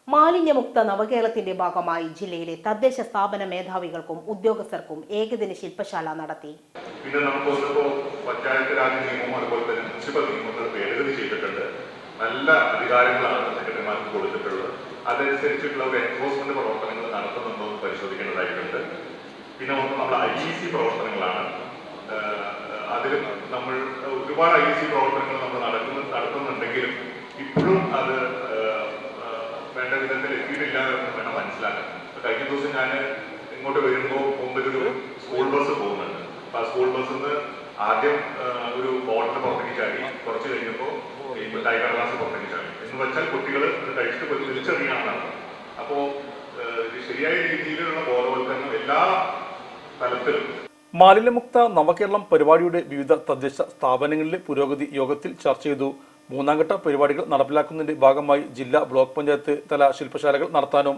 മാലിന്യമുക്ത നവകേരളത്തിന്റെ ഭാഗമായി ജില്ലയിലെ തദ്ദേശ സ്ഥാപന മേധാവികൾക്കും ഉദ്യോഗസ്ഥർക്കും ഏകദിന ശില്പശാല നടത്തി. പിന്നെ നമുക്ക് പഞ്ചായത്ത് രാജ് നിയമവും അതുപോലെ തന്നെ മുനിസിപ്പൽ നിയമങ്ങൾ ഭേദഗതി ചെയ്തിട്ടുണ്ട്. നല്ല അധികാരങ്ങളാണ് സെക്രട്ടറിമാർക്ക് കൊടുത്തിട്ടുള്ളത്. അതനുസരിച്ചിട്ടുള്ള ഒരു എൻഫോഴ്സ്മെന്റ് പ്രവർത്തനങ്ങൾ നടത്തുന്നുണ്ടോ എന്ന് പരിശോധിക്കേണ്ടതായിട്ടുണ്ട്. പിന്നെ നമ്മൾ IEC പ്രവർത്തനങ്ങളാണ്. അതിൽ നമ്മൾ ഒരുപാട് IEC പ്രവർത്തനങ്ങൾ നമ്മൾ നടത്തുന്നുണ്ടെങ്കിലും ഇപ്പോഴും അത് വേണ്ട വിധത്തിൽ എത്തിയിട്ടില്ല എന്ന് വേണം മനസ്സിലാക്കാൻ. കഴിഞ്ഞ ദിവസം ഞാൻ ഇങ്ങോട്ട് വരുമ്പോൾ മുമ്പിലൊരു സ്കൂൾ ബസ് പോകുന്നുണ്ട്. അപ്പൊ ആ സ്കൂൾ ബസ്സിൽ നിന്ന് ആദ്യം ഒരു ബോട്ടിൽ പുറത്തേക്ക് ചാടി, കുറച്ച് കഴിഞ്ഞപ്പോൾ ഈ മിഠായി കടലാസ് പുറത്തേക്ക് ചാടി. എന്ന് വെച്ചാൽ കുട്ടികൾ അത് കഴിച്ചിട്ട് തിരിച്ചറിയാനാണ്. അപ്പോ ശരിയായ രീതിയിലുള്ള ബോധവൽക്കരണം എല്ലാ തലത്തിലും. മാലിന്യമുക്ത നവകേരളം പരിപാടിയുടെ വിവിധ തദ്ദേശ സ്ഥാപനങ്ങളിലെ പുരോഗതി യോഗത്തിൽ ചർച്ച ചെയ്തു. മൂന്നാംഘട്ട പരിപാടികൾ നടപ്പിലാക്കുന്നതിന്റെ ഭാഗമായി ജില്ലാ ബ്ലോക്ക് പഞ്ചായത്ത് തല ശില്പശാലകൾ നടത്താനും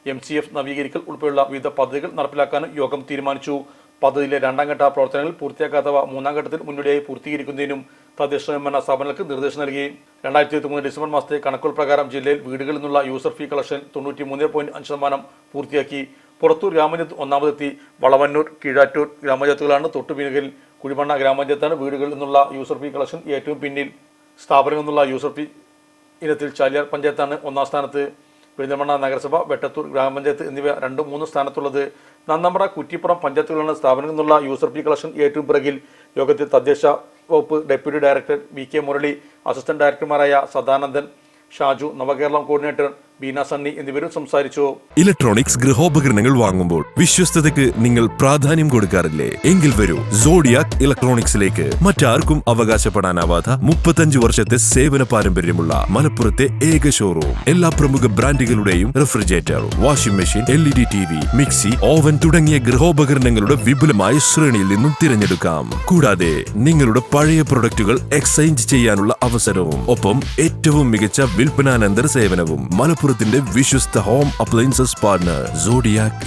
MCF നവീകരിക്കൽ ഉൾപ്പെടെയുള്ള വിവിധ പദ്ധതികൾ നടപ്പിലാക്കാനും യോഗം തീരുമാനിച്ചു. പദ്ധതിയിലെ രണ്ടാം ഘട്ട പ്രവർത്തനങ്ങൾ പൂർത്തിയാക്കാത്തവ മൂന്നാം ഘട്ടത്തിൽ മുന്നോടിയായി പൂർത്തീകരിക്കുന്നതിനും തദ്ദേശ സ്വയംഭരണ സ്ഥാപനങ്ങൾക്ക് നിർദ്ദേശം നൽകി. 2023 ഡിസംബർ മാസത്തെ കണക്കുകൾ പ്രകാരം ജില്ലയിൽ വീടുകളിൽ നിന്നുള്ള യൂസർ ഫീ കളക്ഷൻ 93.5% പൂർത്തിയാക്കി. പുറത്തൂർ ഗ്രാമപഞ്ചായത്ത് ഒന്നാമതെത്തി. വളവന്നൂർ, കീഴാറ്റൂർ ഗ്രാമപഞ്ചായത്തുകളാണ് തൊട്ടുപിന്നിൽ. കുഴിമണ്ണ ഗ്രാമപഞ്ചായത്താണ് വീടുകളിൽ നിന്നുള്ള യൂസർ ഫീ കളക്ഷൻ ഏറ്റവും പിന്നിൽ. സ്ഥാപനങ്ങളിൽ നിന്നുള്ള യൂസർ ഫീ ഇനത്തിൽ ചാലിയാർ പഞ്ചായത്താണ് ഒന്നാം സ്ഥാനത്ത്. പെരിന്തൽമണ്ണ നഗരസഭ, വെട്ടത്തൂർ ഗ്രാമപഞ്ചായത്ത് എന്നിവ 2, 3 സ്ഥാനത്തുള്ളത്. നന്നമ്പ്ര, കുറ്റിപ്പുറം പഞ്ചായത്തുകളാണ് സ്ഥാപനങ്ങളിൽ നിന്നുള്ള യൂസർ ഫീ കളക്ഷൻ ഏറ്റവും പിറകിൽ. യോഗത്തിൽ തദ്ദേശ വകുപ്പ് deputy director VK Murali, assistant ഡയറക്ടർമാരായ സദാനന്ദൻ, ഷാജു, നവകേരളം കോർഡിനേറ്റർ ബീന സണ്ണി എന്നിവരും സംസാരിച്ചു. ഇലക്ട്രോണിക്സ് ഗൃഹോപകരണങ്ങൾ വാങ്ങുമ്പോൾ വിശ്വസ്തതയ്ക്ക് നിങ്ങൾ പ്രാധാന്യം കൊടുക്കാറില്ലേ? എങ്കിൽ വരൂ സോഡിയാക് ഇലക്ട്രോണിക്സിലേക്ക്. മറ്റാർക്കും അവകാശപ്പെടാനാവാത്ത 35 വർഷത്തെ സേവന പാരമ്പര്യമുള്ള മലപ്പുറത്തെ ഏക ഷോറൂം. എല്ലാ പ്രമുഖ ബ്രാൻഡുകളുടെയും refrigerator, washing machine, LED TV, mixie, oven തുടങ്ങിയ ഗൃഹോപകരണങ്ങളുടെ വിപുലമായ ശ്രേണിയിൽ നിന്നും തിരഞ്ഞെടുക്കാം. കൂടാതെ നിങ്ങളുടെ പഴയ പ്രൊഡക്റ്റുകൾ എക്സ്ചേഞ്ച് ചെയ്യാനുള്ള അവസരവും ഒപ്പം ഏറ്റവും മികച്ച വിൽപ്പനാനന്തര സേവനവും. മലപ്പുറത്തിന്റെ വിശ്വസ്ത ഹോം അപ്ലയൻസസ് പാർട്ണർ സോഡിയാക്